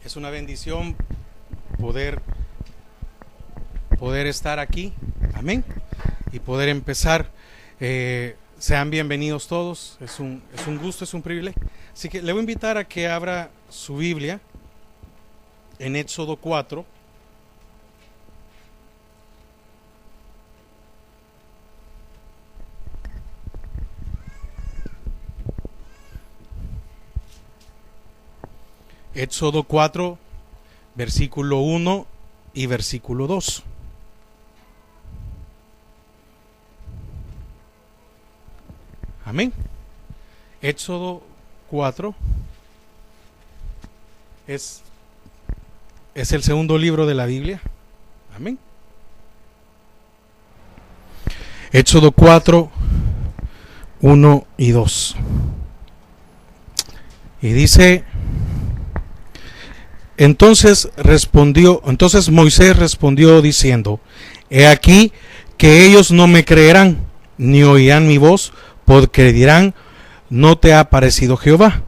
Es una bendición poder estar aquí, amén, y poder empezar. Sean bienvenidos todos, es un gusto, es un privilegio. Así que le voy a invitar a que abra su Biblia en Éxodo 4. Éxodo 4, versículo 1 y versículo 2. Amén. Éxodo 4 es el segundo libro de la Biblia. Amén. Éxodo 4, 1 y 2. Y dice: Entonces Moisés respondió diciendo: He aquí que ellos no me creerán, ni oirán mi voz, porque dirán: ¿no te ha aparecido Jehová?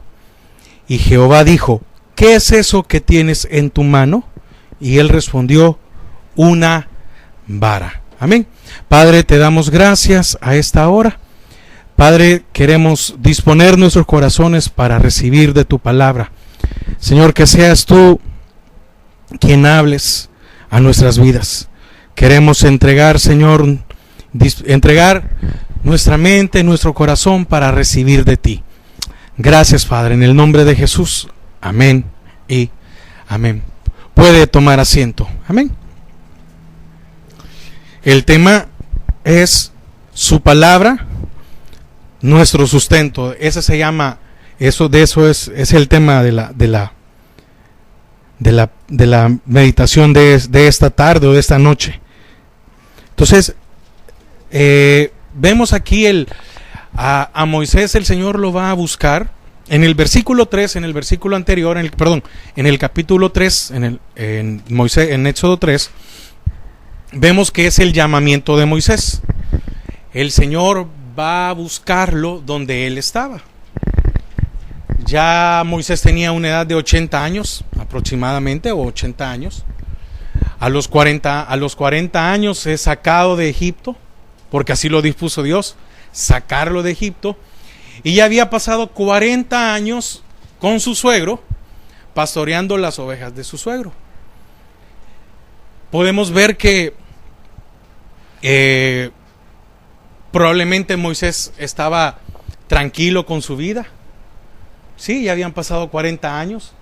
Y Jehová dijo: ¿qué es eso que tienes en tu mano? Y él respondió: una vara. Amén. Padre, te damos gracias a esta hora. Padre, queremos disponer nuestros corazones para recibir de tu palabra. Señor, que seas tú quien hables a nuestras vidas. Queremos entregar, Señor, entregar nuestra mente, nuestro corazón para recibir de ti. Gracias, Padre, en el nombre de Jesús. Amén y amén. Puede tomar asiento. Amén. El tema es su palabra, nuestro sustento. Ese se llama, es el tema de la meditación de esta tarde o de esta noche. Entonces, vemos aquí a Moisés. El Señor lo va a buscar en el versículo 3, en el versículo anterior, en el capítulo 3, en Éxodo 3, vemos que es el llamamiento de Moisés. El Señor va a buscarlo donde él estaba. Ya Moisés tenía una edad de 80 años aproximadamente, o 80 años. A los 40 años es sacado de Egipto, porque así lo dispuso Dios, sacarlo de Egipto. Y ya había pasado 40 años con su suegro, pastoreando las ovejas de su suegro. Podemos ver que probablemente Moisés estaba tranquilo con su vida. Sí, ya habían pasado 40 años.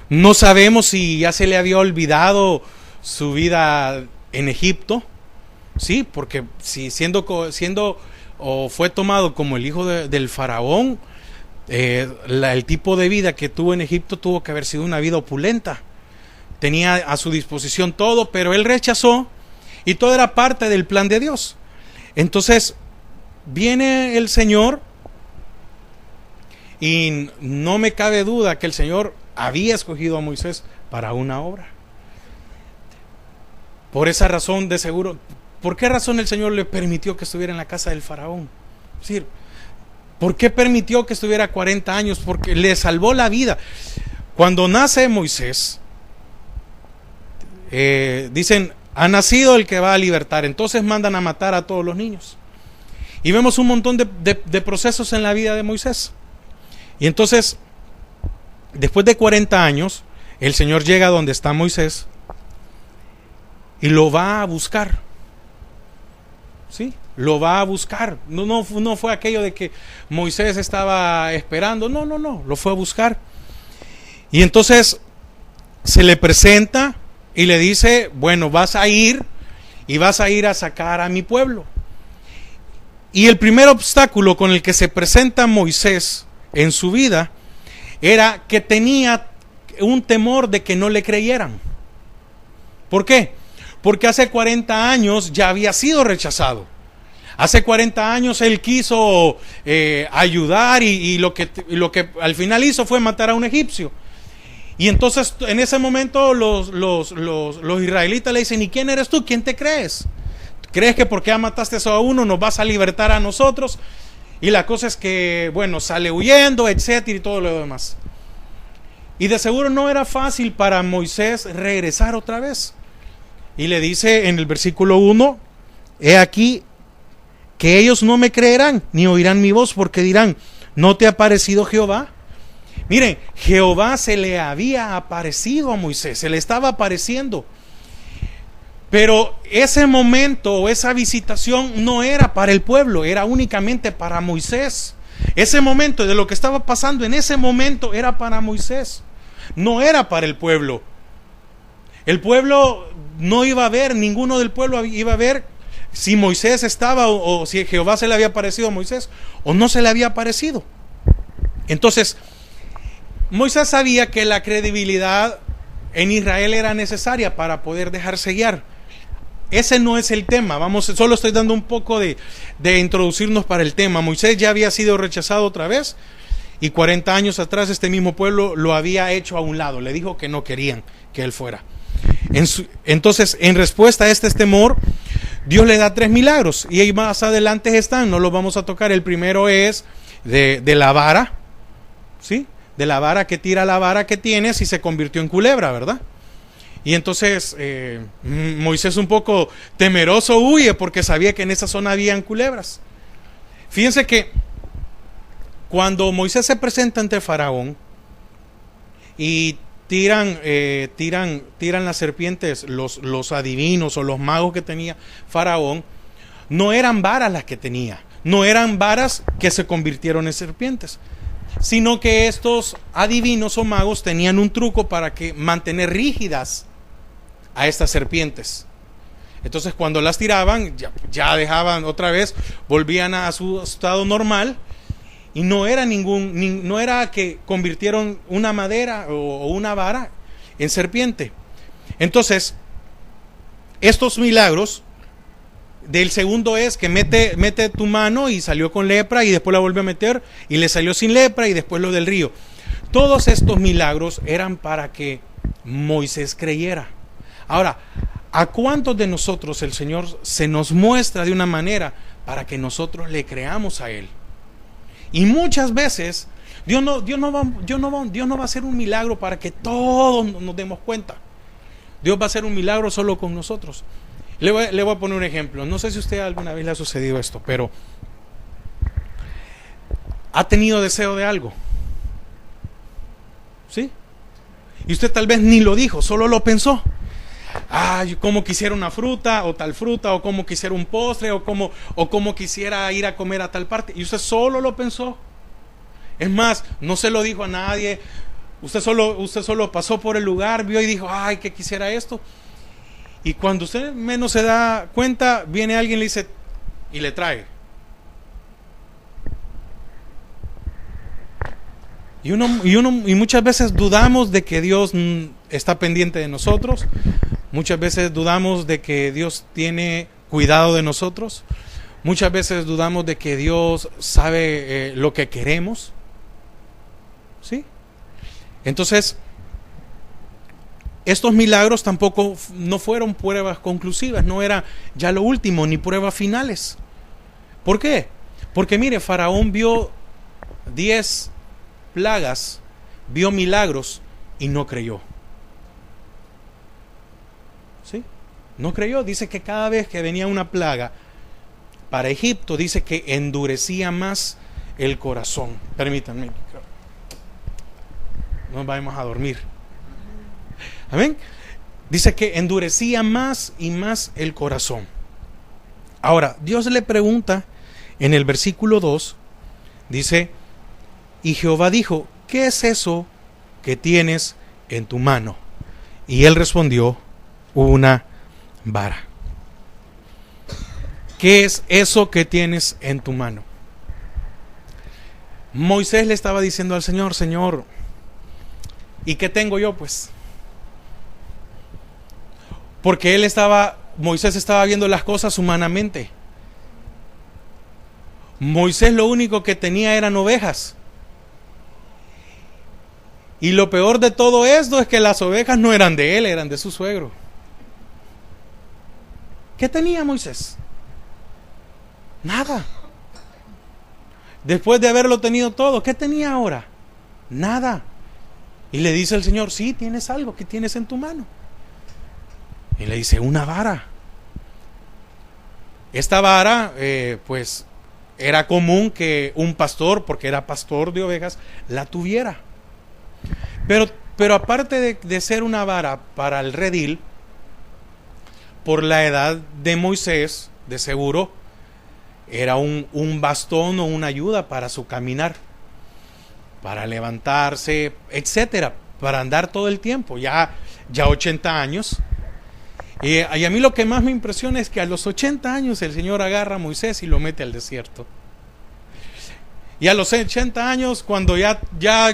No sabemos si ya se le había olvidado su vida en Egipto. Sí, porque si siendo o fue tomado como el hijo del faraón, el tipo de vida que tuvo en Egipto tuvo que haber sido una vida opulenta. Tenía a su disposición todo, pero él rechazó, y todo era parte del plan de Dios. Entonces viene el Señor, y no me cabe duda que el Señor había escogido a Moisés para una obra. Por esa razón, de seguro, ¿por qué razón el Señor le permitió que estuviera en la casa del faraón? Es decir, ¿por qué permitió que estuviera 40 años? Porque le salvó la vida. Cuando nace Moisés, dicen: ha nacido el que va a libertar. Entonces mandan a matar a todos los niños. Y vemos un montón de procesos en la vida de Moisés. Y entonces, después de 40 años, el Señor llega donde está Moisés y lo va a buscar. ¿Sí? Lo va a buscar. No fue aquello de que Moisés estaba esperando. No, lo fue a buscar. Y entonces se le presenta y le dice: bueno, vas a ir a sacar a mi pueblo. Y el primer obstáculo con el que se presenta Moisés en su vida era que tenía un temor de que no le creyeran. ¿Por qué? Porque hace 40 años ya había sido rechazado. Hace 40 años él quiso ayudar, y lo que al final hizo fue matar a un egipcio. Y entonces en ese momento los israelitas le dicen: ¿y quién eres tú? ¿Quién te crees? ¿Crees que porque mataste a uno nos vas a libertar a nosotros? Y la cosa es que, bueno, sale huyendo, etcétera, y todo lo demás. Y de seguro no era fácil para Moisés regresar otra vez. Y le dice en el versículo 1, he aquí que ellos no me creerán, ni oirán mi voz, porque dirán, ¿no te ha parecido Jehová? Miren, Jehová se le había aparecido a Moisés, se le estaba apareciendo. Pero ese momento o esa visitación no era para el pueblo, era únicamente para Moisés. Ese momento de lo que estaba pasando en ese momento era para Moisés, no era para el pueblo. El pueblo no iba a ver, ninguno del pueblo iba a ver si Moisés estaba o si Jehová se le había aparecido a Moisés o no se le había aparecido. Entonces, Moisés sabía que la credibilidad en Israel era necesaria para poder dejarse guiar. Ese no es el tema, solo estoy dando un poco de introducirnos para el tema. Moisés ya había sido rechazado otra vez y 40 años atrás este mismo pueblo lo había hecho a un lado, le dijo que no querían que él fuera. Entonces, en respuesta a este temor, Dios le da 3 milagros y ahí más adelante están, no los vamos a tocar. El primero es de la vara, ¿sí? De la vara, que tira la vara que tienes y se convirtió en culebra, ¿verdad? Y entonces Moisés, un poco temeroso, huye porque sabía que en esa zona habían culebras. Fíjense que cuando Moisés se presenta ante Faraón y tiran las serpientes, los adivinos o los magos que tenía Faraón, no eran varas las que tenía, no eran varas que se convirtieron en serpientes, sino que estos adivinos o magos tenían un truco para mantener rígidas a estas serpientes. Entonces cuando las tiraban ya dejaban otra vez, volvían a su estado normal. Y no era no era que convirtieron una madera o una vara en serpiente. Entonces, estos milagros, del segundo es que mete tu mano y salió con lepra y después la volvió a meter y le salió sin lepra, y después lo del río. Todos estos milagros eran para que Moisés creyera. Ahora, ¿a cuántos de nosotros el Señor se nos muestra de una manera para que nosotros le creamos a Él? Y muchas veces Dios no va a hacer un milagro para que todos nos demos cuenta. Dios va a hacer un milagro solo con nosotros. Le voy a poner un ejemplo. No sé si a usted alguna vez le ha sucedido esto, pero ¿ha tenido deseo de algo? ¿Sí? Y usted tal vez ni lo dijo, solo lo pensó. Como quisiera una fruta, o como quisiera un postre, o como quisiera ir a comer a tal parte. Y usted solo lo pensó. Es más, no se lo dijo a nadie. Usted solo pasó por el lugar, vio y dijo, que quisiera esto. Y cuando usted menos se da cuenta, viene alguien y le dice, y le trae. Y muchas veces dudamos de que Dios está pendiente de nosotros. Muchas veces dudamos de que Dios tiene cuidado de nosotros. Muchas veces dudamos de que Dios sabe lo que queremos. ¿Sí? Entonces, estos milagros tampoco no fueron pruebas conclusivas, no era ya lo último, ni pruebas finales. ¿Por qué? Porque mire, Faraón vio 10 plagas, vio milagros y no creyó. ¿Sí? No creyó. Dice que cada vez que venía una plaga para Egipto, dice que endurecía más el corazón. Permítanme, no vayamos a dormir. Amén. Dice que endurecía más y más el corazón. Ahora, Dios le pregunta en el versículo 2, dice, y Jehová dijo, ¿qué es eso que tienes en tu mano? Y él respondió, una vara. ¿Qué es eso que tienes en tu mano? Moisés le estaba diciendo al Señor, Señor, ¿y qué tengo yo pues? Porque Moisés estaba viendo las cosas humanamente. Moisés lo único que tenía eran ovejas. Y lo peor de todo esto es que las ovejas no eran de él, eran de su suegro. ¿Qué tenía Moisés? Nada. Después de haberlo tenido todo, ¿qué tenía ahora? Nada. Y le dice el Señor, sí, tienes algo, ¿qué tienes en tu mano? Y le dice, una vara. Esta vara, pues, era común que un pastor, porque era pastor de ovejas, la tuviera. Pero aparte de ser una vara para el redil, por la edad de Moisés, de seguro, era un bastón o una ayuda para su caminar, para levantarse, etcétera, para andar todo el tiempo, ya 80 años. Y a mí lo que más me impresiona es que a los 80 años el Señor agarra a Moisés y lo mete al desierto. Y a los 80 años, cuando ya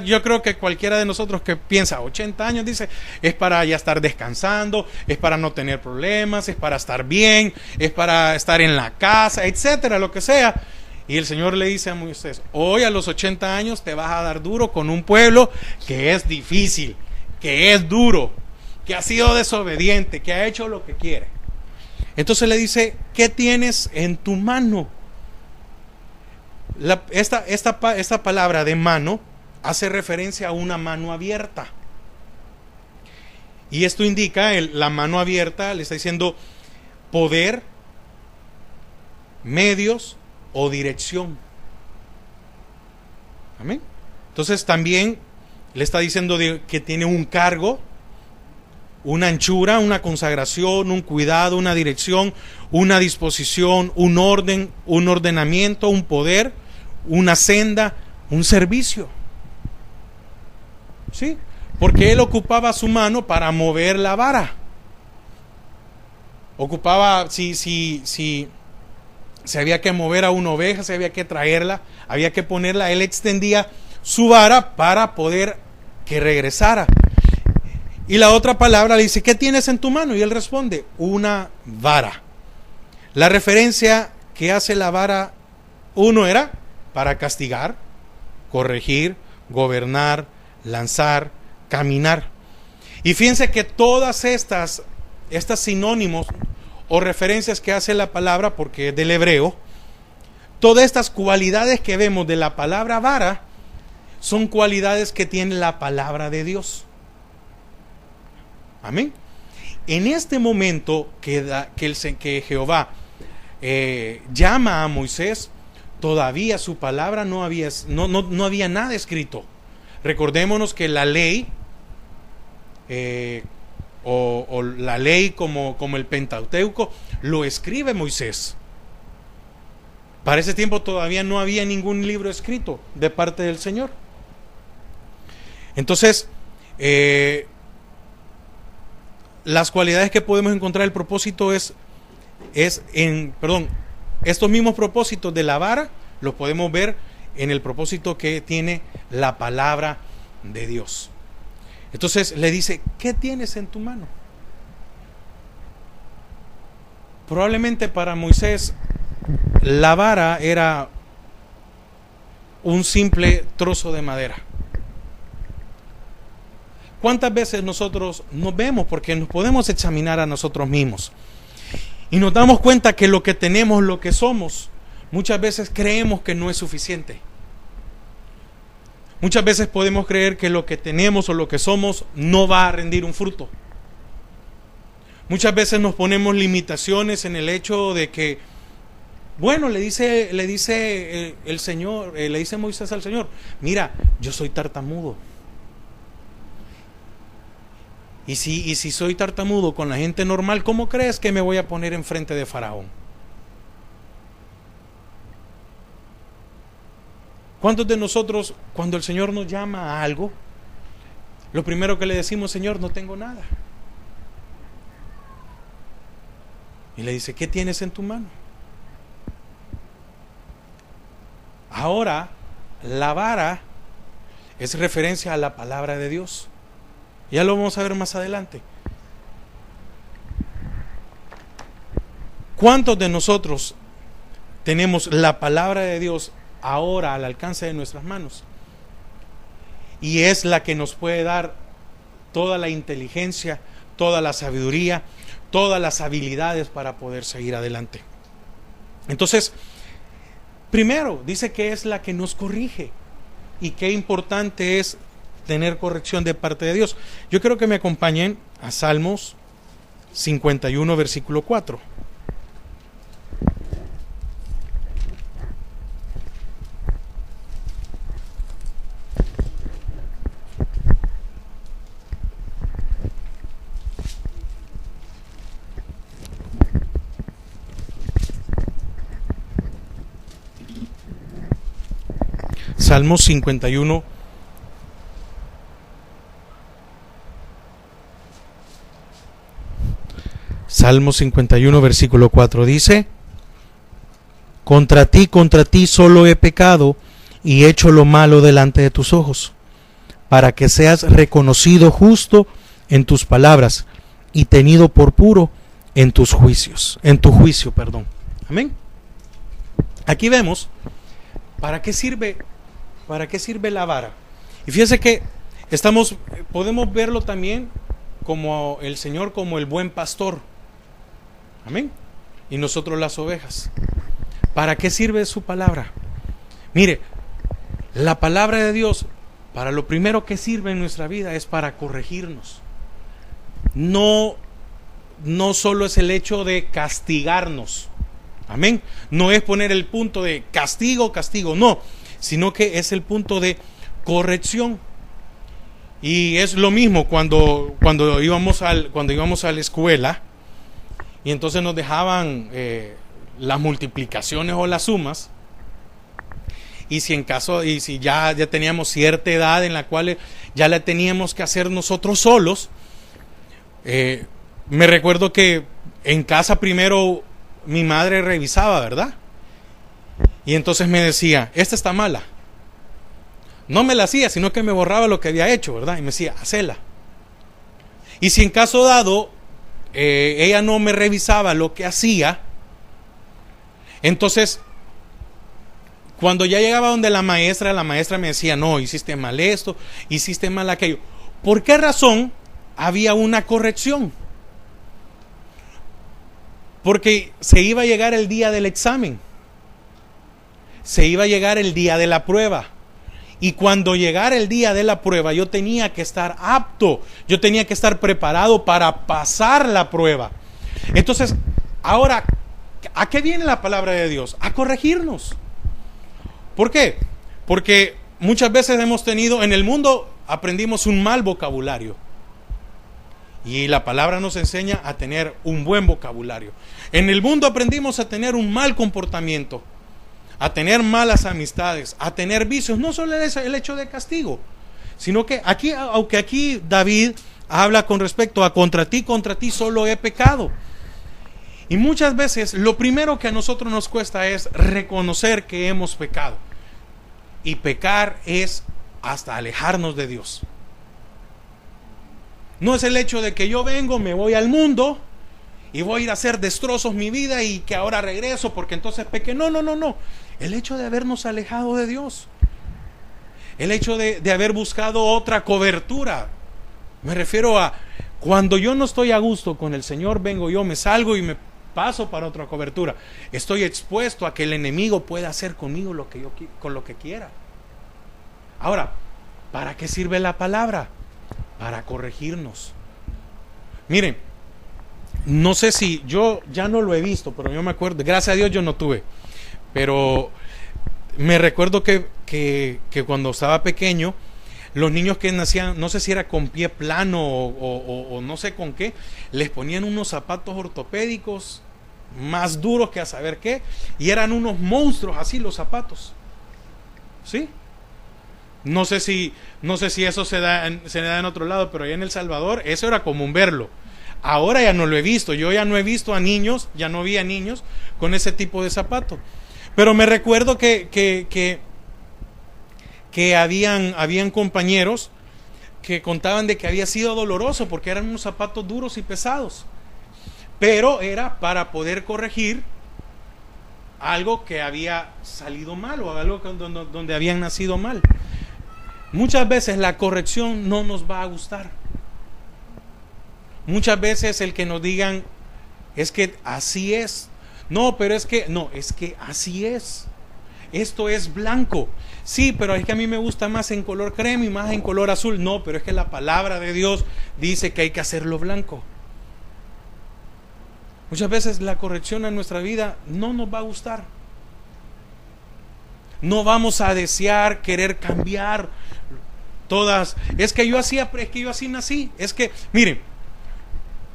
yo creo que cualquiera de nosotros que piensa 80 años, dice, es para ya estar descansando, es para no tener problemas, es para estar bien, es para estar en la casa, etcétera, lo que sea. Y el Señor le dice a Moisés, hoy a los 80 años te vas a dar duro con un pueblo que es difícil, que es duro, que ha sido desobediente, que ha hecho lo que quiere. Entonces le dice, ¿qué tienes en tu mano? Esta palabra de mano hace referencia a una mano abierta. Y esto indica, la mano abierta le está diciendo poder, medios o dirección. Amén. Entonces también le está diciendo que tiene un cargo, una anchura, una consagración, un cuidado, una dirección, una disposición, un orden, un ordenamiento, un poder, una senda, un servicio. ¿Sí? Porque él ocupaba su mano para mover la vara. Ocupaba, si había que mover a una oveja, si había que traerla, había que ponerla, él extendía su vara para poder que regresara. Y la otra palabra le dice, ¿qué tienes en tu mano? Y él responde, una vara. La referencia que hace la vara, uno era para castigar, corregir, gobernar, lanzar, caminar. Y fíjense que todas estas sinónimos o referencias que hace la palabra, porque es del hebreo, todas estas cualidades que vemos de la palabra vara son cualidades que tiene la palabra de Dios. Amén. En este momento que Jehová llama a Moisés, todavía su palabra no había nada escrito. Recordémonos que la ley o la ley como el Pentateuco lo escribe Moisés. Para ese tiempo todavía no había ningún libro escrito de parte del Señor. Entonces, las cualidades que podemos encontrar, el propósito estos mismos propósitos de la vara los podemos ver en el propósito que tiene la palabra de Dios. Entonces le dice, ¿qué tienes en tu mano? Probablemente para Moisés la vara era un simple trozo de madera. ¿Cuántas veces nosotros nos vemos? Porque nos podemos examinar a nosotros mismos y nos damos cuenta que lo que tenemos, lo que somos, muchas veces creemos que no es suficiente. Muchas veces podemos creer que lo que tenemos o lo que somos no va a rendir un fruto. Muchas veces nos ponemos limitaciones en el hecho de que, bueno, le dice el Señor, le dice Moisés al Señor, mira, yo soy tartamudo. Y si soy tartamudo con la gente normal, ¿cómo crees que me voy a poner enfrente de Faraón? ¿Cuántos de nosotros, cuando el Señor nos llama a algo, lo primero que le decimos, Señor, no tengo nada? Y le dice, ¿qué tienes en tu mano? Ahora, la vara es referencia a la palabra de Dios. Ya lo vamos a ver más adelante. ¿Cuántos de nosotros tenemos la palabra de Dios ahora al alcance de nuestras manos? Y es la que nos puede dar toda la inteligencia, toda la sabiduría, todas las habilidades para poder seguir adelante. Entonces, primero dice que es la que nos corrige. Y qué importante es tener corrección de parte de Dios. Yo quiero que me acompañen a Salmos 51, versículo 4. Salmos 51. Salmos 51, versículo 4 dice: contra ti solo he pecado y hecho lo malo delante de tus ojos, para que seas reconocido justo en tus palabras y tenido por puro en tus juicios, en tu juicio, perdón. Amén. Aquí vemos para qué sirve la vara. Y fíjese que podemos verlo también como el Señor, como el buen pastor. Amén. Y nosotros las ovejas. ¿Para qué sirve su palabra? Mire, la palabra de Dios, para lo primero que sirve en nuestra vida es para corregirnos. No solo es el hecho de castigarnos. Amén. No es poner el punto de castigo, no, sino que es el punto de corrección. Y es lo mismo cuando íbamos a la escuela y entonces nos dejaban las multiplicaciones o las sumas, y si ya teníamos cierta edad en la cual ya la teníamos que hacer nosotros solos, me recuerdo que en casa primero mi madre revisaba, ¿verdad? Y entonces me decía, esta está mala. No me la hacía, sino que me borraba lo que había hecho, ¿verdad? Y me decía, hacela. Y si en caso dado ella no me revisaba lo que hacía, entonces cuando ya llegaba donde la maestra me decía, no, hiciste mal esto, hiciste mal aquello. ¿Por qué razón había una corrección? Porque se iba a llegar el día del examen, se iba a llegar el día de la prueba. Y cuando llegara el día de la prueba, yo tenía que estar apto, yo tenía que estar preparado para pasar la prueba. Entonces, ahora, ¿a qué viene la palabra de Dios? A corregirnos. ¿Por qué? Porque muchas veces en el mundo aprendimos un mal vocabulario. Y la palabra nos enseña a tener un buen vocabulario. En el mundo aprendimos a tener un mal comportamiento, a tener malas amistades, a tener vicios. No solo es el hecho de castigo, sino que aunque aquí David habla con respecto a contra ti solo he pecado. Y muchas veces lo primero que a nosotros nos cuesta es reconocer que hemos pecado. Y pecar es hasta alejarnos de Dios. No es el hecho de que yo me voy al mundo y voy a ir a hacer destrozos mi vida y que ahora regreso porque entonces pequé. No. El hecho de habernos alejado de Dios, el hecho de haber buscado otra cobertura. Me refiero a cuando yo no estoy a gusto con el Señor, me salgo y me paso para otra cobertura. Estoy expuesto a que el enemigo pueda hacer conmigo con lo que quiera. Ahora, ¿para qué sirve la palabra? Para corregirnos. Miren, no sé si yo ya no lo he visto, pero yo me acuerdo, gracias a Dios yo no tuve, pero me recuerdo que cuando estaba pequeño, los niños que nacían, no sé si era con pie plano o no sé con qué, les ponían unos zapatos ortopédicos más duros que a saber qué, y eran unos monstruos así los zapatos. ¿Sí? No sé si eso se da en otro lado, pero allá en El Salvador eso era común verlo. Ahora ya no lo he visto. Yo ya no he visto a niños, ya no vi a niños con ese tipo de zapato. Pero me recuerdo que habían compañeros que contaban de que había sido doloroso porque eran unos zapatos duros y pesados. Pero era para poder corregir algo que había salido mal o algo donde habían nacido mal. Muchas veces la corrección no nos va a gustar. Muchas veces el que nos digan es que así es. No, pero es que así es. esto es blanco. Sí, pero es que a mí me gusta más en color crema y más en color azul. No, pero es que la palabra de Dios dice que hay que hacerlo blanco. Muchas veces la corrección en nuestra vida no nos va a gustar. No vamos a desear querer cambiar todas. Es que yo así nací. Es que, miren,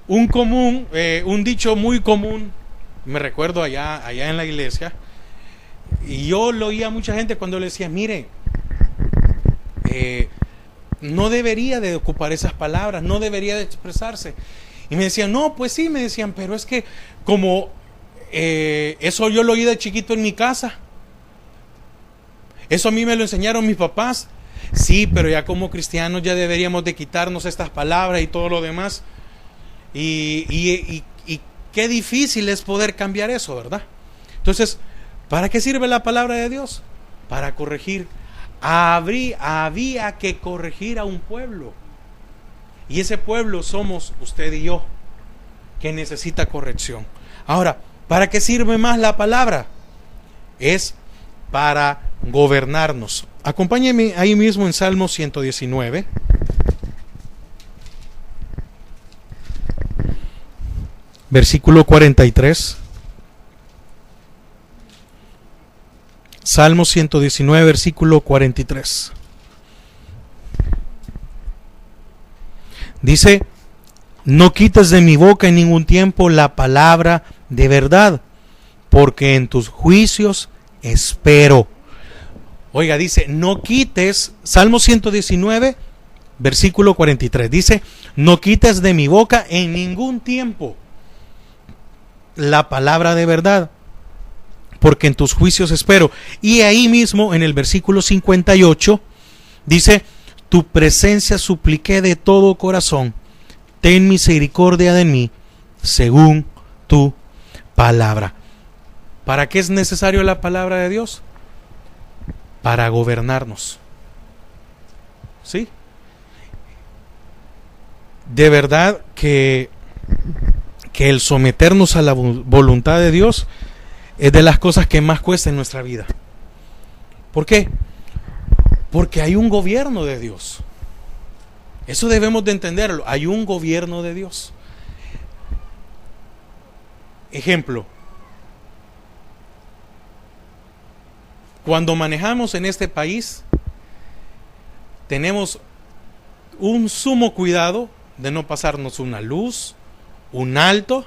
un dicho muy común, me recuerdo allá en la iglesia, y yo lo oía a mucha gente cuando le decía, mire, no debería de ocupar esas palabras, no debería de expresarse. Y me decían, no, pues sí, me decían, pero es que como eso yo lo oí de chiquito en mi casa. Eso a mí me lo enseñaron mis papás. Sí, pero ya como cristianos ya deberíamos de quitarnos estas palabras y todo lo demás. Y qué difícil es poder cambiar eso, ¿verdad? Entonces, ¿para qué sirve la palabra de Dios? Para corregir. Había que corregir a un pueblo. Y ese pueblo somos usted y yo, que necesita corrección. Ahora, ¿para qué sirve más la palabra? Es para gobernarnos. Acompáñenme ahí mismo en Salmo 119. Versículo 43. Salmo 119, versículo 43. Dice, no quites de mi boca en ningún tiempo la palabra de verdad, porque en tus juicios espero. Oiga, dice, no quites, Salmo 119, versículo 43, dice, no quites de mi boca en ningún tiempo la palabra de verdad, porque en tus juicios espero. Y ahí mismo, en el versículo 58, dice, tu presencia supliqué de todo corazón, ten misericordia de mí, según tu palabra. ¿Para qué es necesario la palabra de Dios? Para gobernarnos. ¿Sí? De verdad que el someternos a la voluntad de Dios es de las cosas que más cuesta en nuestra vida. ¿Por qué? Porque hay un gobierno de Dios. Eso debemos de entenderlo. Hay un gobierno de Dios. Ejemplo. Cuando manejamos en este país, tenemos un sumo cuidado de no pasarnos una luz, un alto,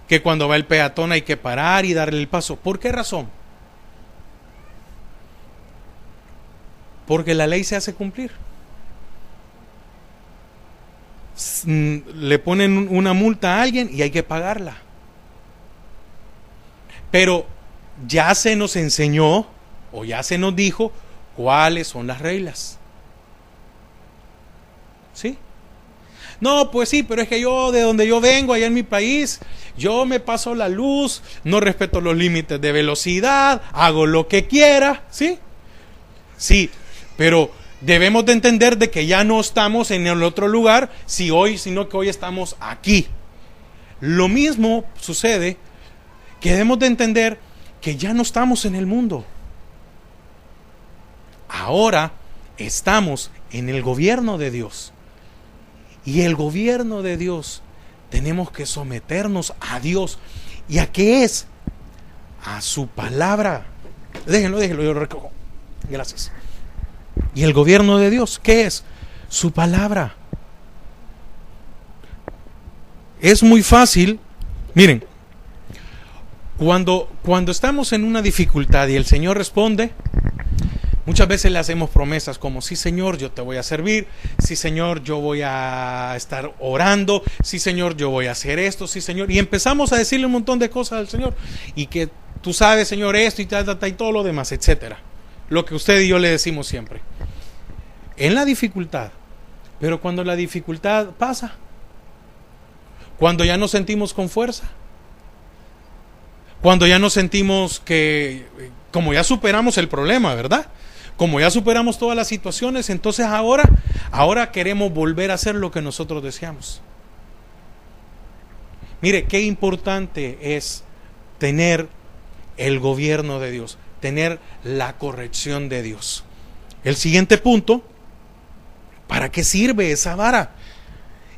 que cuando va el peatón hay que parar y darle el paso. ¿Por qué razón? Porque la ley se hace cumplir. Le ponen una multa a alguien y hay que pagarla. Pero ya se nos enseñó o ya se nos dijo cuáles son las reglas. ¿Sí? No, pues sí, pero es que yo de donde yo vengo, allá en mi país, yo me paso la luz, no respeto los límites de velocidad, hago lo que quiera, ¿sí? Sí, pero debemos de entender de que ya no estamos en el otro lugar, sino que hoy estamos aquí. Lo mismo sucede que debemos de entender que ya no estamos en el mundo. Ahora estamos en el gobierno de Dios. Y el gobierno de Dios tenemos que someternos a Dios. ¿Y a qué es? A su palabra. Déjenlo, yo lo recojo. Gracias. ¿Y el gobierno de Dios qué es? Su palabra. Es muy fácil. Miren, cuando estamos en una dificultad y el Señor responde, muchas veces le hacemos promesas como, sí Señor, yo te voy a servir, sí Señor, yo voy a estar orando, sí Señor, yo voy a hacer esto, sí Señor, y empezamos a decirle un montón de cosas al Señor, y que tú sabes Señor esto y todo lo demás, etcétera, lo que usted y yo le decimos siempre, en la dificultad. Pero cuando la dificultad pasa, cuando ya nos sentimos con fuerza, cuando ya nos sentimos que, como ya superamos el problema, ¿verdad? Como ya superamos todas las situaciones, entonces ahora queremos volver a hacer lo que nosotros deseamos. Mire, qué importante es tener el gobierno de Dios. tener la corrección de Dios. El siguiente punto, ¿para qué sirve esa vara?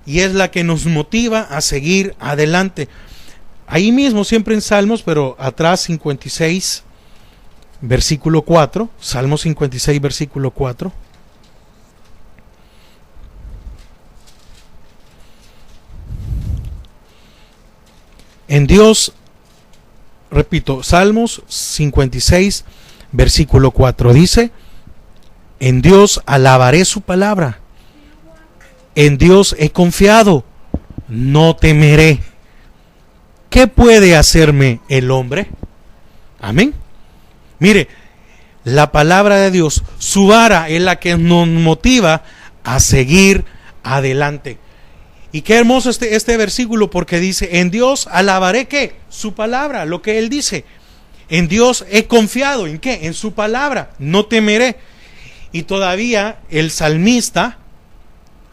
Y es la que nos motiva a seguir adelante. Ahí mismo, siempre en Salmos, pero atrás 56, versículo 4, Salmo 56, versículo 4. En Dios, repito, Salmos 56, versículo 4, dice: en Dios alabaré su palabra, en Dios he confiado, no temeré. ¿Qué puede hacerme el hombre? Amén. Mire, la palabra de Dios, su vara es la que nos motiva a seguir adelante. Y qué hermoso este versículo, porque dice: en Dios alabaré, ¿qué? Su palabra, lo que Él dice. En Dios he confiado, ¿en qué? En su palabra, no temeré. Y todavía el salmista,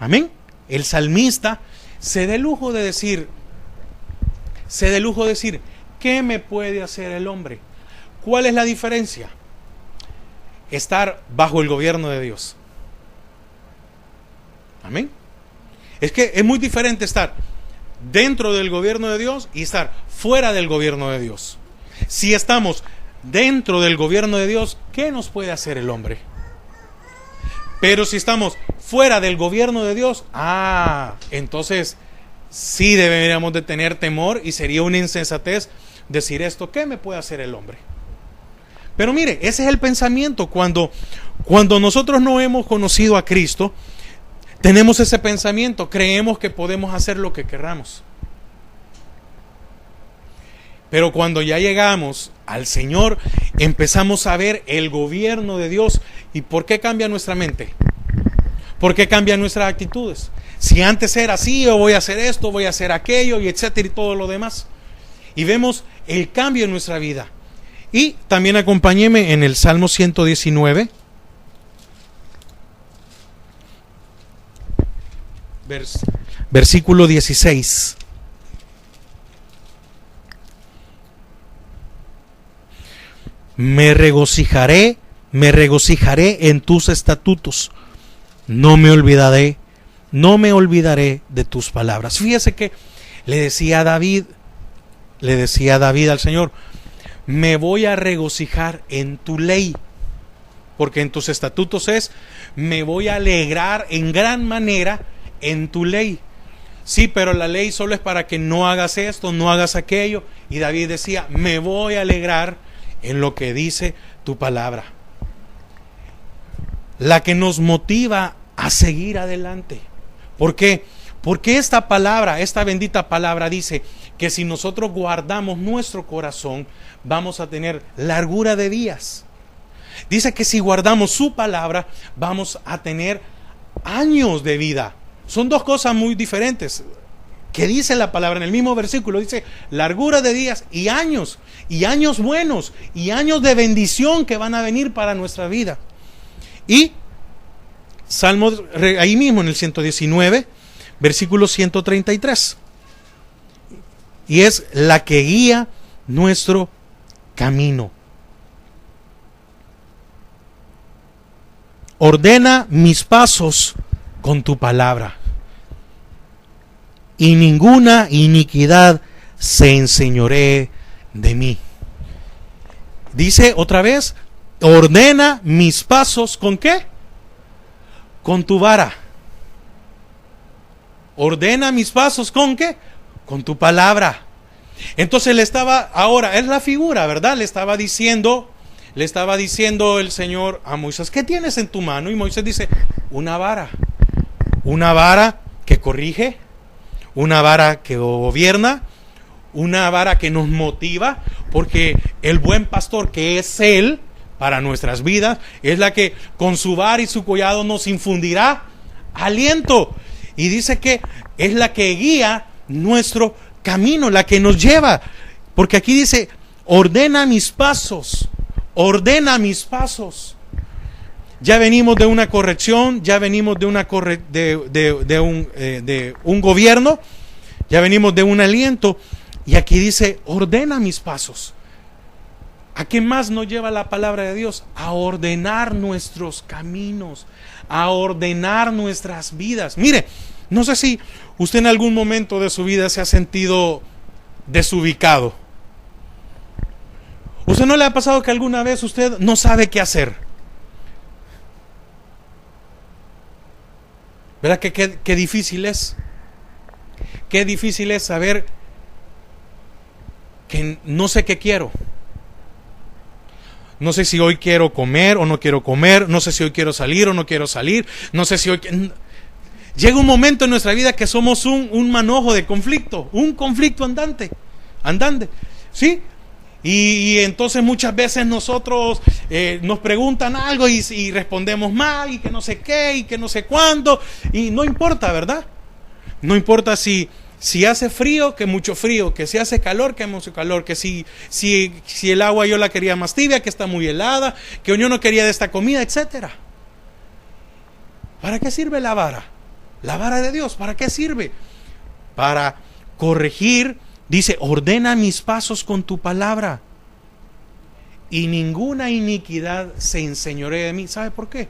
amén, el salmista se da el lujo de decir, ¿qué me puede hacer el hombre? ¿Cuál es la diferencia? Estar bajo el gobierno de Dios. Amén. Es que es muy diferente estar dentro del gobierno de Dios y estar fuera del gobierno de Dios. Si estamos dentro del gobierno de Dios, ¿qué nos puede hacer el hombre? Pero si estamos fuera del gobierno de Dios, entonces sí deberíamos de tener temor y sería una insensatez decir esto: ¿qué me puede hacer el hombre? Pero mire, ese es el pensamiento. Cuando nosotros no hemos conocido a Cristo, tenemos ese pensamiento, creemos que podemos hacer lo que querramos. Pero cuando ya llegamos al Señor, empezamos a ver el gobierno de Dios. ¿Y por qué cambia nuestra mente? ¿Por qué cambian nuestras actitudes? Si antes era así, yo voy a hacer esto, voy a hacer aquello, y etcétera, y todo lo demás. Y vemos el cambio en nuestra vida. Y también acompáñeme en el Salmo 119. Versículo 16. Me regocijaré en tus estatutos. No me olvidaré de tus palabras. Fíjese que le decía David al Señor: me voy a regocijar en tu ley, porque en tus estatutos me voy a alegrar en gran manera en tu ley. Sí, pero la ley solo es para que no hagas esto, no hagas aquello. Y David decía: me voy a alegrar en lo que dice tu palabra. La que nos motiva a seguir adelante. ¿Por qué? Porque esta palabra, esta bendita palabra dice que si nosotros guardamos nuestro corazón, vamos a tener largura de días. Dice que si guardamos su palabra, vamos a tener años de vida. Son dos cosas muy diferentes que dice la palabra en el mismo versículo. Dice largura de días y años buenos, y años de bendición que van a venir para nuestra vida. Y Salmo, ahí mismo en el 119, versículo 133. Y es la que guía nuestro camino. Ordena mis pasos con tu palabra, y ninguna iniquidad se enseñoree de mí. Dice otra vez: ordena mis pasos ¿con qué? Con tu vara. Ordena mis pasos ¿con qué? Con tu palabra. Entonces ahora es la figura, ¿verdad? Le estaba diciendo el Señor a Moisés: ¿qué tienes en tu mano? Y Moisés dice: una vara que corrige, una vara que gobierna, una vara que nos motiva, porque el buen pastor, que es Él para nuestras vidas, es la que con su vara y su collado nos infundirá aliento. Y dice que es la que guía nuestro camino, la que nos lleva, porque aquí dice: ordena mis pasos. Ya venimos de una corrección, ya venimos de un gobierno, ya venimos de un aliento, y aquí dice: ordena mis pasos. ¿A qué más nos lleva la palabra de Dios? A ordenar nuestros caminos, a ordenar nuestras vidas. Mire, no sé si usted en algún momento de su vida se ha sentido desubicado. ¿Usted no le ha pasado que alguna vez usted no sabe qué hacer? ¿Verdad que qué difícil es? Qué difícil es saber que no sé qué quiero. No sé si hoy quiero comer o no quiero comer. No sé si hoy quiero salir o no quiero salir. No sé si hoy... Llega un momento en nuestra vida que somos un manojo de conflicto. Un conflicto andante. ¿Sí? Y entonces muchas veces nosotros nos preguntan algo y respondemos mal y que no sé qué y que no sé cuándo. Y no importa, ¿verdad? No importa si hace frío, que mucho frío, que si hace calor, que mucho calor, que si el agua yo la quería más tibia, que está muy helada, que yo no quería de esta comida, etcétera. ¿Para qué sirve la vara? La vara de Dios, ¿para qué sirve? Para corregir, dice, ordena mis pasos con tu palabra y ninguna iniquidad se enseñoree de mí. ¿Sabe por qué?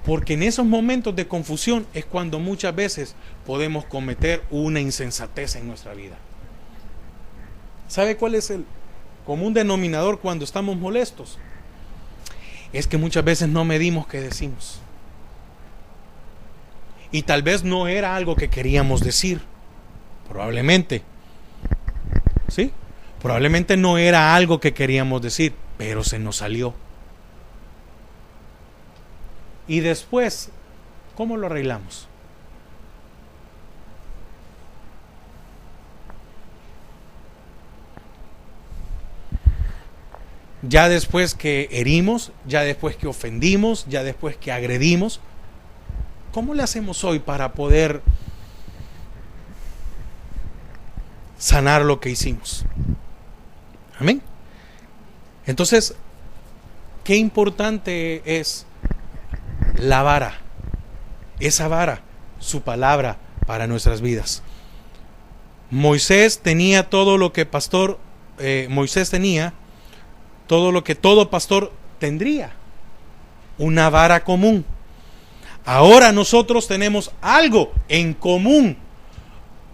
Porque en esos momentos de confusión es cuando muchas veces podemos cometer una insensatez en nuestra vida. ¿Sabe cuál es el común denominador cuando estamos molestos? Es que muchas veces no medimos qué decimos. Y tal vez no era algo que queríamos decir. Probablemente. ¿Sí? Probablemente no era algo que queríamos decir, pero se nos salió. Y después, ¿cómo lo arreglamos? Ya después que herimos, ya después que ofendimos, ya después que agredimos, ¿cómo le hacemos hoy para poder sanar lo que hicimos? Amén. Entonces, qué importante es la vara, esa vara, su palabra para nuestras vidas. Moisés tenía todo lo que Moisés tenía todo lo que todo pastor tendría, una vara común. Ahora nosotros tenemos algo en común,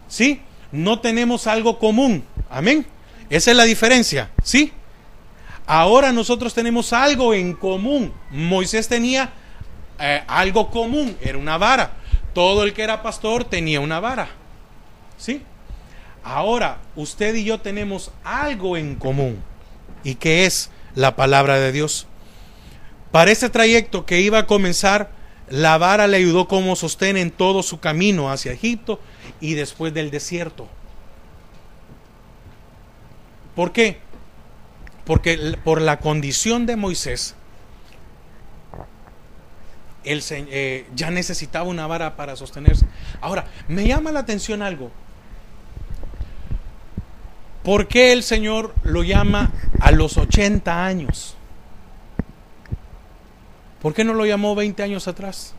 ¿sí? No tenemos algo común, amén. Esa es la diferencia, ¿sí? Ahora nosotros tenemos algo en común. Moisés tenía algo común, era una vara. Todo el que era pastor tenía una vara, ¿sí? Ahora usted y yo tenemos algo en común, y que es la palabra de Dios. Para ese trayecto que iba a comenzar, la vara le ayudó como sostén en todo su camino hacia Egipto y después del desierto. ¿Por qué? Porque por la condición de Moisés, él ya necesitaba una vara para sostenerse. Ahora, me llama la atención algo. ¿Por qué el Señor lo llama a los 80 años? ¿Por qué no lo llamó 20 años atrás?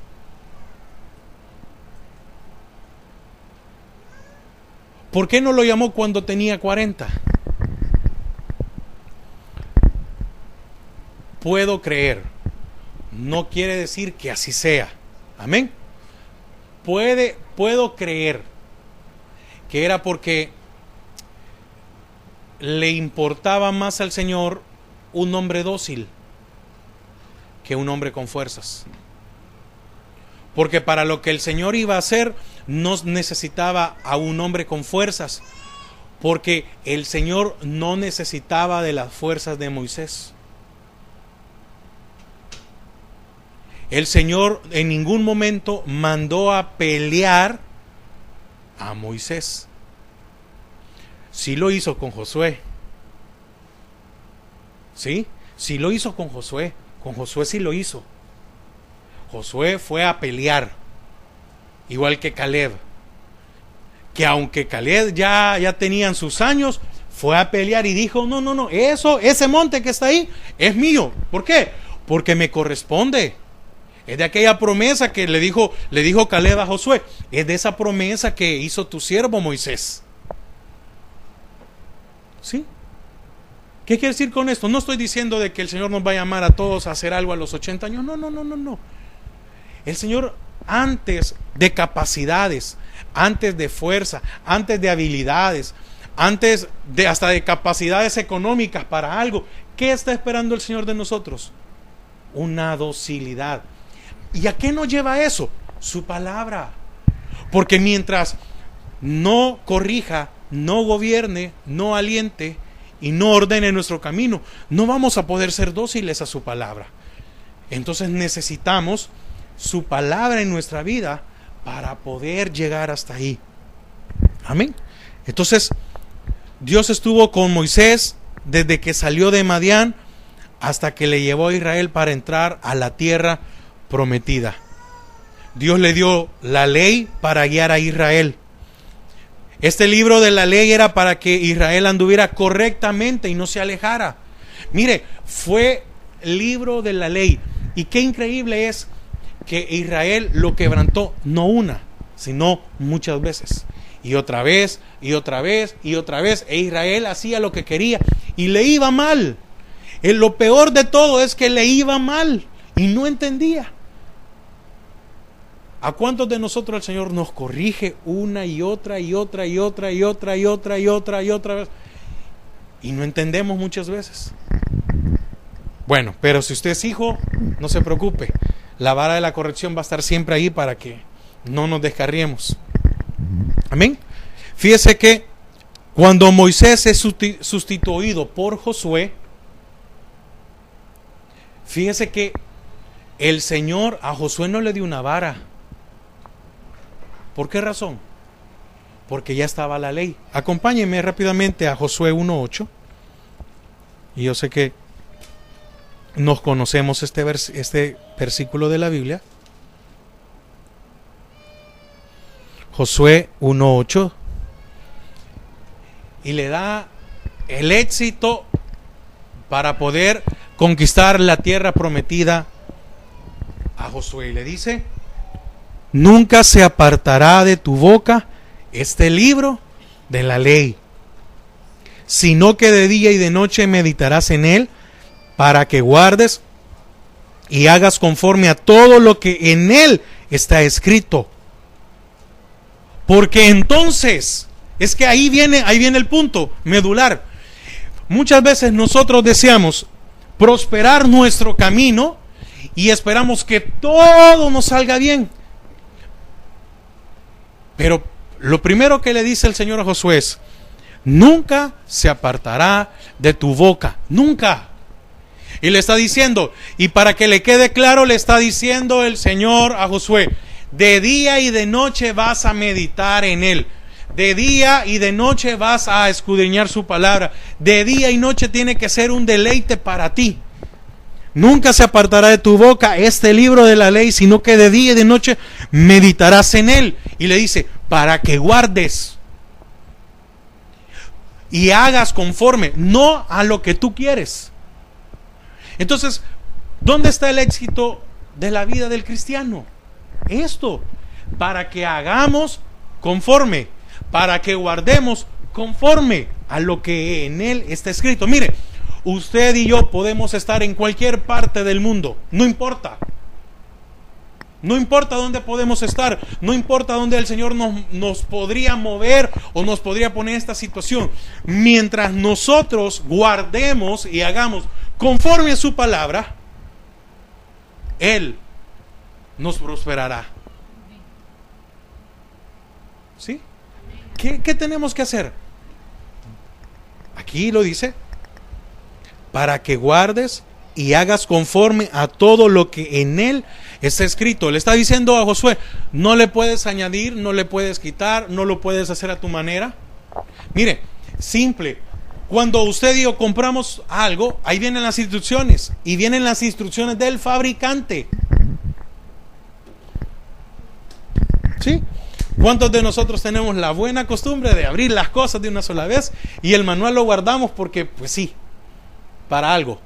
¿Por qué no lo llamó cuando tenía 40? Puedo creer, no quiere decir que así sea. Amén. Puedo creer que era porque le importaba más al Señor un hombre dócil que un hombre con fuerzas. Porque para lo que el Señor iba a hacer no necesitaba a un hombre con fuerzas, porque el Señor no necesitaba de las fuerzas de Moisés. El Señor en ningún momento mandó a pelear a Moisés. Sí lo hizo con Josué. ¿Sí? Sí lo hizo con Josué. Con Josué sí lo hizo. Josué fue a pelear, igual que Caleb. Que aunque Caleb ya tenían sus años, fue a pelear y dijo, no, ese monte que está ahí es mío. ¿Por qué? Porque me corresponde. Es de aquella promesa que le dijo Caleb a Josué. Es de esa promesa que hizo tu siervo Moisés. ¿Sí? ¿Qué quiere decir con esto? No estoy diciendo de que el Señor nos va a llamar a todos a hacer algo a los 80 años. No. El Señor, antes de capacidades, antes de fuerza, antes de habilidades, antes de hasta de capacidades económicas para algo, ¿qué está esperando el Señor de nosotros? Una docilidad. ¿Y a qué nos lleva eso? Su palabra. Porque mientras no corrija, no gobierne, no aliente y no ordene nuestro camino, no vamos a poder ser dóciles a su palabra. Entonces necesitamos su palabra en nuestra vida para poder llegar hasta ahí. Amén. Entonces, Dios estuvo con Moisés desde que salió de Madián hasta que le llevó a Israel para entrar a la tierra prometida. Dios le dio la ley para guiar a Israel. Este libro de la ley era para que Israel anduviera correctamente y no se alejara. Mire, fue el libro de la ley. Y qué increíble es que Israel lo quebrantó no una, sino muchas veces. Y otra vez, y otra vez, y otra vez. E Israel hacía lo que quería y le iba mal. Lo peor de todo es que le iba mal y no entendía. ¿A cuántos de nosotros el Señor nos corrige una y otra y otra y otra y otra y otra y otra y otra vez? Y no entendemos muchas veces. Bueno, pero si usted es hijo, no se preocupe. La vara de la corrección va a estar siempre ahí para que no nos descarriemos. Amén. Fíjese que cuando Moisés es sustituido por Josué, fíjese que el Señor a Josué no le dio una vara. ¿Por qué razón? Porque ya estaba la ley. Acompáñenme rápidamente a Josué 1:8. Y yo sé que nos conocemos este versículo de la Biblia. Josué 1:8. Y le da el éxito para poder conquistar la tierra prometida a Josué. Y le dice: nunca se apartará de tu boca este libro de la ley, sino que de día y de noche meditarás en él, para que guardes y hagas conforme a todo lo que en él está escrito. Porque entonces, es que ahí viene el punto medular. Muchas veces nosotros deseamos prosperar nuestro camino y esperamos que todo nos salga bien. Pero lo primero que le dice el Señor a Josué es: nunca se apartará de tu boca, nunca. Y le está diciendo, y para que le quede claro, le está diciendo el Señor a Josué: de día y de noche vas a meditar en él. De día y de noche vas a escudriñar su palabra. De día y noche tiene que ser un deleite para ti. Nunca se apartará de tu boca este libro de la ley, sino que de día y de noche meditarás en él. Y le dice: para que guardes y hagas conforme, no a lo que tú quieres. Entonces, ¿dónde está el éxito de la vida del cristiano? Esto, para que hagamos conforme, para que guardemos conforme a lo que en él está escrito. Mire, usted y yo podemos estar en cualquier parte del mundo, no importa. No importa dónde podemos estar, no importa dónde el Señor nos podría mover o nos podría poner en esta situación. Mientras nosotros guardemos y hagamos conforme a su palabra, Él nos prosperará. ¿Sí? ¿Qué tenemos que hacer? Aquí lo dice: para que guardes y hagas conforme a todo lo que en él está escrito. Le está diciendo a Josué: no le puedes añadir, no le puedes quitar, no lo puedes hacer a tu manera. Mire, simple. Cuando usted y yo compramos algo, ahí vienen las instrucciones, y vienen las instrucciones del fabricante. ¿Sí? ¿Cuántos de nosotros tenemos la buena costumbre de abrir las cosas de una sola vez y el manual lo guardamos porque, pues sí, para algo?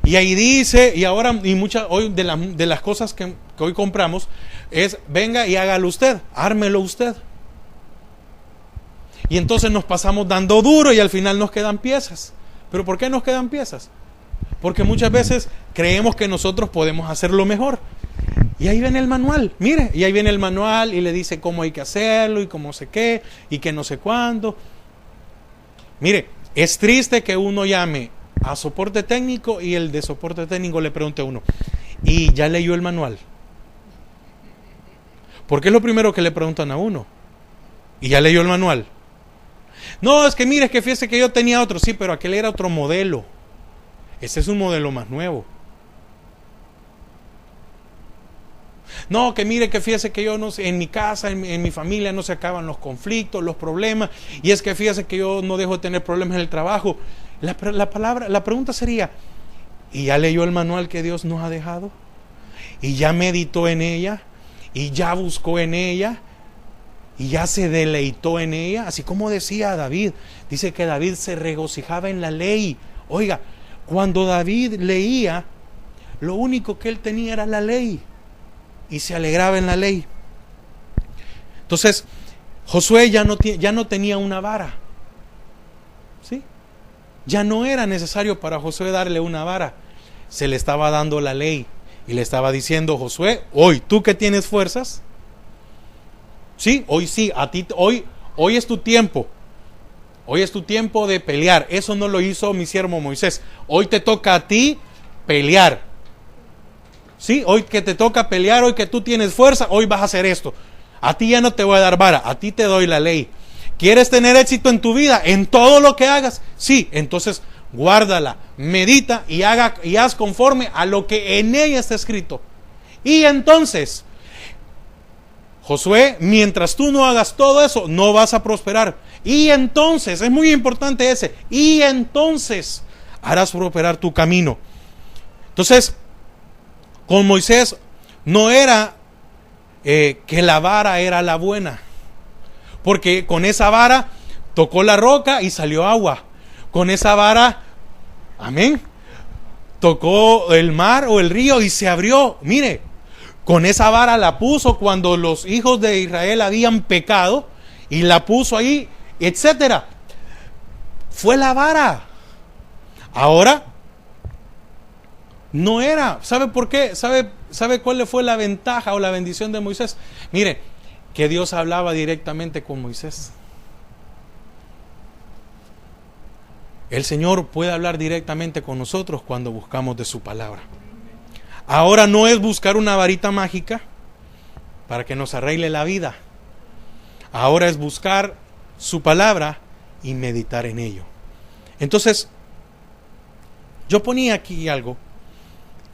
Y ahí dice, y ahora, y muchas hoy de las cosas que hoy compramos es: venga y hágalo usted, ármelo usted. Y entonces nos pasamos dando duro y al final nos quedan piezas. ¿Pero por qué nos quedan piezas? Porque muchas veces creemos que nosotros podemos hacerlo mejor. Y ahí viene el manual, mire, y ahí viene el manual y le dice cómo hay que hacerlo y cómo sé qué y que no sé cuándo. Mire, es triste que uno llame a soporte técnico y el de soporte técnico le pregunte a uno, ¿y ya leyó el manual? Porque es lo primero que le preguntan a uno. ¿Y ya leyó el manual? No, es que mire, es que fíjese que yo tenía otro. Sí, pero aquel era otro modelo. Ese es un modelo más nuevo. No, que mire, que fíjese que yo no sé, en mi casa, en mi familia no se acaban los conflictos, los problemas. Y es que fíjese que yo no dejo de tener problemas en el trabajo. La pregunta sería, ¿y ya leyó el manual que Dios nos ha dejado? ¿Y ya meditó en ella? ¿Y ya buscó en ella? ¿Y ya se deleitó en ella? Así como decía David. Dice que David se regocijaba en la ley. Oiga, cuando David leía, lo único que él tenía era la ley. Y se alegraba en la ley. Entonces, Josué ya no tenía una vara. ¿Sí? Ya no era necesario para Josué darle una vara. Se le estaba dando la ley. Y le estaba diciendo, Josué, hoy, tú que tienes fuerzas, sí, hoy sí, a ti, hoy es tu tiempo. Hoy es tu tiempo de pelear. Eso no lo hizo mi siervo Moisés. Hoy te toca a ti pelear. Sí, hoy que te toca pelear, hoy que tú tienes fuerza, hoy vas a hacer esto. A ti ya no te voy a dar vara, a ti te doy la ley. ¿Quieres tener éxito en tu vida, en todo lo que hagas? Sí, entonces guárdala, medita y haz conforme a lo que en ella está escrito. Y entonces, Josué, mientras tú no hagas todo eso, no vas a prosperar. Y entonces, es muy importante ese, y entonces harás prosperar tu camino. Entonces, con Moisés no era que la vara era la buena, porque con esa vara tocó la roca y salió agua. Con esa vara, amén, tocó el mar o el río y se abrió. Mire, con esa vara la puso cuando los hijos de Israel habían pecado y la puso ahí, etcétera. Fue la vara. Ahora no era. ¿Sabe por qué? ¿Sabe cuál fue la ventaja o la bendición de Moisés? Mire, que Dios hablaba directamente con Moisés. El Señor puede hablar directamente con nosotros cuando buscamos de su palabra. Ahora no es buscar una varita mágica para que nos arregle la vida. Ahora es buscar su palabra y meditar en ello. Entonces, yo ponía aquí algo,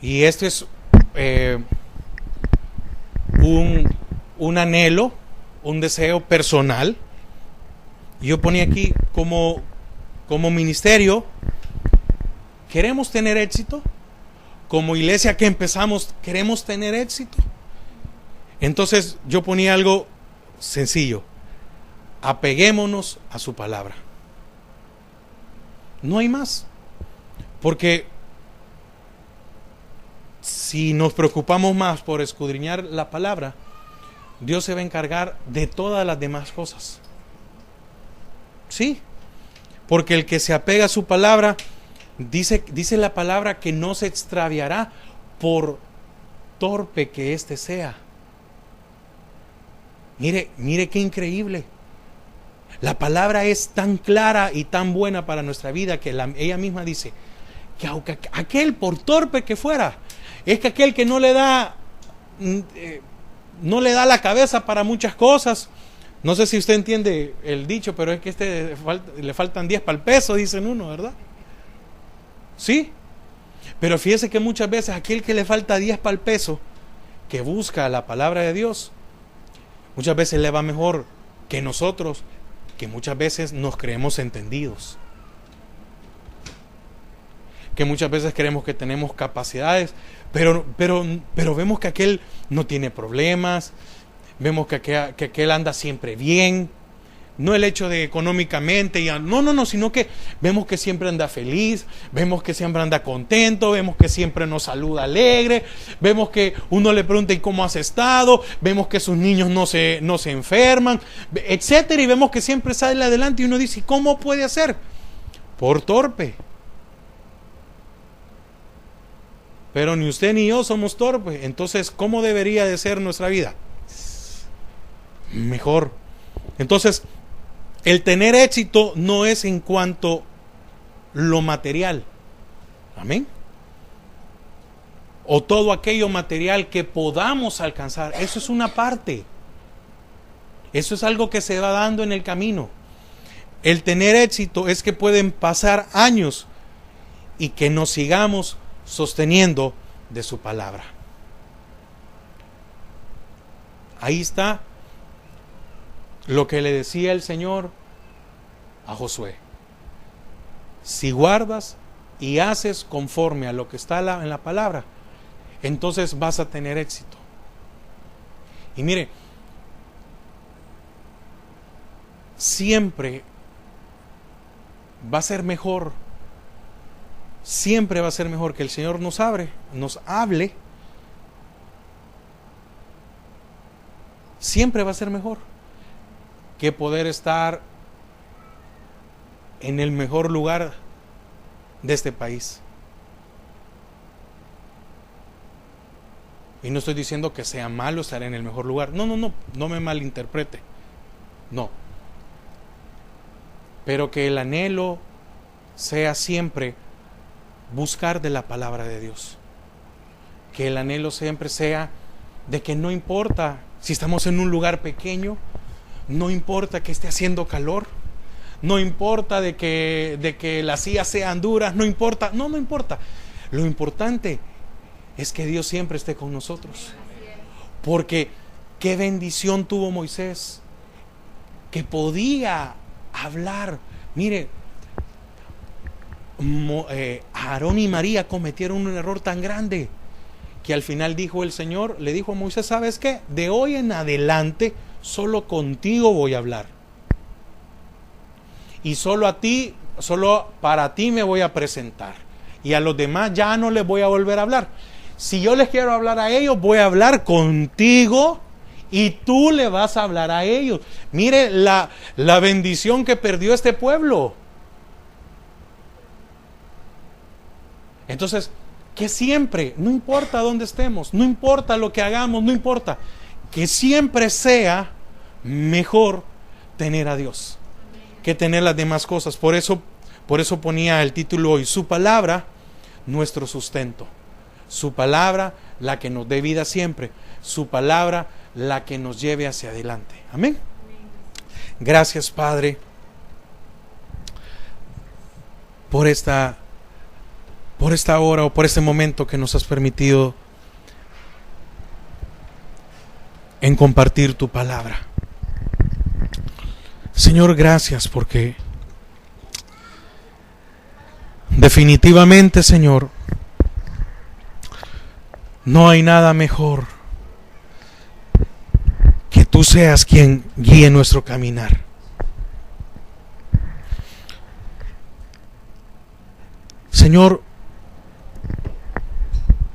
y esto es un anhelo, un deseo personal. Yo ponía aquí como ministerio, ¿queremos tener éxito? Como iglesia que empezamos, ¿queremos tener éxito? Entonces yo ponía algo sencillo: apeguémonos a su palabra. No hay más. Porque si nos preocupamos más por escudriñar la palabra, Dios se va a encargar de todas las demás cosas. Sí, porque el que se apega a su palabra, dice la palabra que no se extraviará por torpe que éste sea. Mire qué increíble. La palabra es tan clara y tan buena para nuestra vida que ella misma dice que aunque aquel, por torpe que fuera, es que aquel que no le da la cabeza para muchas cosas. No sé si usted entiende el dicho, pero es que le faltan 10 para el peso, dicen uno, ¿verdad? Sí, pero fíjese que muchas veces aquel que le falta 10 para el peso, que busca la palabra de Dios, muchas veces le va mejor que nosotros, que muchas veces nos creemos entendidos, que muchas veces creemos que tenemos capacidades, pero vemos que aquel no tiene problemas, vemos que aquel anda siempre bien, no el hecho de económicamente, no, sino que vemos que siempre anda feliz, vemos que siempre anda contento, vemos que siempre nos saluda alegre, vemos que uno le pregunta ¿y cómo has estado? Vemos que sus niños no se enferman, etcétera, y vemos que siempre sale adelante y uno dice ¿cómo puede hacer? Por torpe. Pero ni usted ni yo somos torpes. Entonces, ¿cómo debería de ser nuestra vida? Mejor. Entonces, el tener éxito no es en cuanto lo material. Amén. O todo aquello material que podamos alcanzar. Eso es una parte. Eso es algo que se va dando en el camino. El tener éxito es que pueden pasar años y que nos sigamos sosteniendo de su palabra. Ahí está lo que le decía el Señor a Josué. Si guardas y haces conforme a lo que está en la palabra, entonces vas a tener éxito. Y mire, siempre va a ser mejor. Siempre va a ser mejor que el Señor nos hable. Siempre va a ser mejor que poder estar en el mejor lugar de este país. Y no estoy diciendo que sea malo estar en el mejor lugar. No me malinterprete. No. Pero que el anhelo sea siempre buscar de la palabra de Dios. Que el anhelo siempre sea de que no importa si estamos en un lugar pequeño, no importa que esté haciendo calor, no importa de que las sillas sean duras, no importa. Lo importante es que Dios siempre esté con nosotros. Porque qué bendición tuvo Moisés, que podía hablar. Mire, Aarón y María cometieron un error tan grande que al final dijo el Señor, le dijo a Moisés, ¿sabes qué? De hoy en adelante solo contigo voy a hablar. Y solo para ti me voy a presentar. Y a los demás ya no les voy a volver a hablar. Si yo les quiero hablar a ellos, voy a hablar contigo y tú le vas a hablar a ellos. Mire la bendición que perdió este pueblo. Entonces, que siempre, no importa dónde estemos, no importa lo que hagamos, no importa, que siempre sea mejor tener a Dios que tener las demás cosas. Por eso ponía el título hoy, su palabra, nuestro sustento. Su palabra, la que nos dé vida siempre. Su palabra, la que nos lleve hacia adelante. Amén. Gracias, Padre, por esta hora o por este momento que nos has permitido en compartir tu palabra. Señor, gracias porque definitivamente, Señor, no hay nada mejor que tú seas quien guíe nuestro caminar. Señor,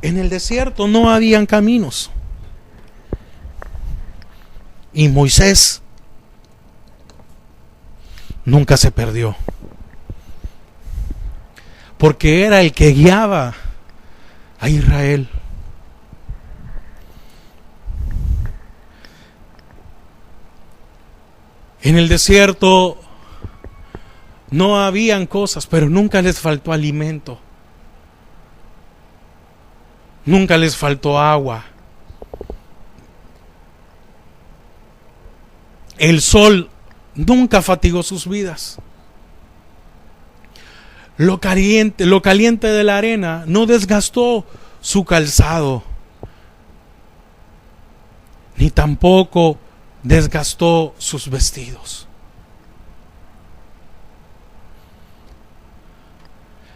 en el desierto no habían caminos. Y Moisés nunca se perdió, porque era el que guiaba a Israel. En el desierto no habían cosas, pero nunca les faltó alimento. Nunca les faltó agua. El sol nunca fatigó sus vidas. Lo caliente de la arena no desgastó su calzado, ni tampoco desgastó sus vestidos.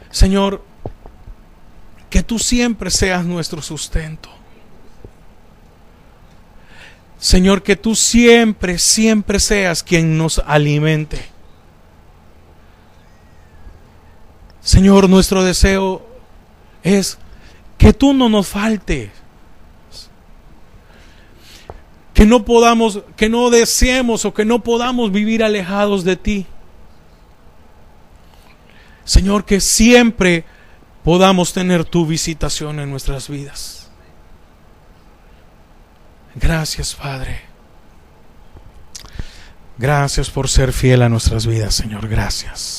Señor, que tú siempre seas nuestro sustento. Señor, que tú siempre, siempre seas quien nos alimente. Señor, nuestro deseo es que tú no nos faltes. Que no podamos, que no deseemos o que no podamos vivir alejados de ti. Señor, que siempre podamos tener tu visitación en nuestras vidas. Gracias, Padre. Gracias por ser fiel a nuestras vidas, Señor. Gracias.